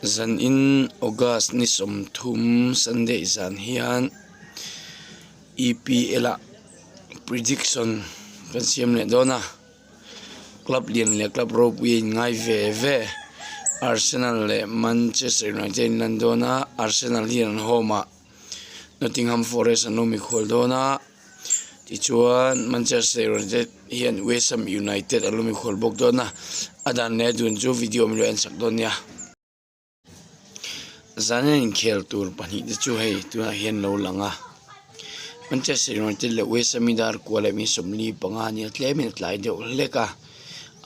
zan in August ni som thum Sunday zan hian EPL Prediction kan siam le dona club lian le club rawh ngai ve Arsenal le Manchester United landona Arsenal hian homa Nottingham Forest anomi kholdona ti chuan Manchester United hian West Ham United alomi khol bok dona adan ne dun chu video mi lo an sak don ya zanen khel tur pani de chu hei tu hian lo langa Manchester United le West Ham dar ko le mi somli panga ni tle min tlai de leka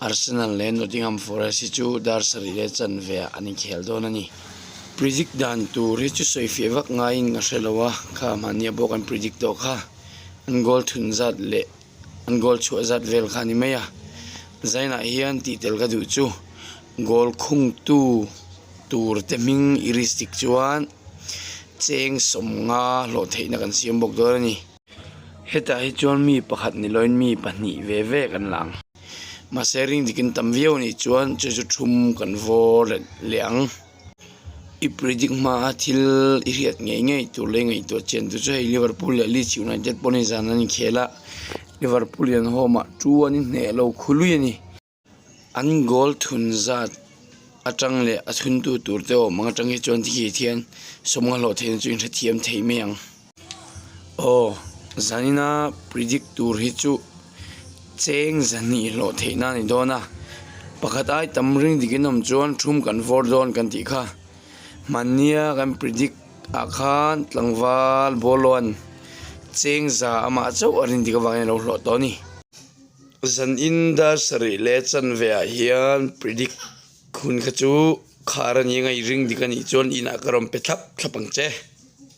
Arsenal le Nottingham Forest chu dar sari le chan ve ani khel don ani predict dan tu ri chu soi fe wak ngai nga hrelowa kha mania bok an predict do kha an goal thun zat le an goal chu zat vel khani meya zaina hian ti tel ga du chu goal khung tu tur te ming iristik chuan cheng somnga lo theina kan siam bok dor ani heta hi chuan mi pakhat ni loin mi pahnih ve kan lang ma sharing dikin tam viau ni chuan chu thum kan vor leang I predict ma thil I riat ngei tur le ngei to chen tu chu Liverpool le Leeds United poni zan ani khela Liverpool yan homa 2-1 ne lo khului ani an goal thun zat atang le athun tu tur te o manga tang hi chon thi thian somnga lo thein chu in thiam thei meang zanina predict tur hi chu cheng zani lo theina ni dona pakhat ai tamring dikinom chuan thum kan vor don kan ti kha mania kan predict akhan tlangwal bolon cheng za ama chau arin dika wangen lo hlo to ni zan in dar sari le chan ve hian predict khun kha chu kharan yengai ring dikani chon ina karom pe thlapang che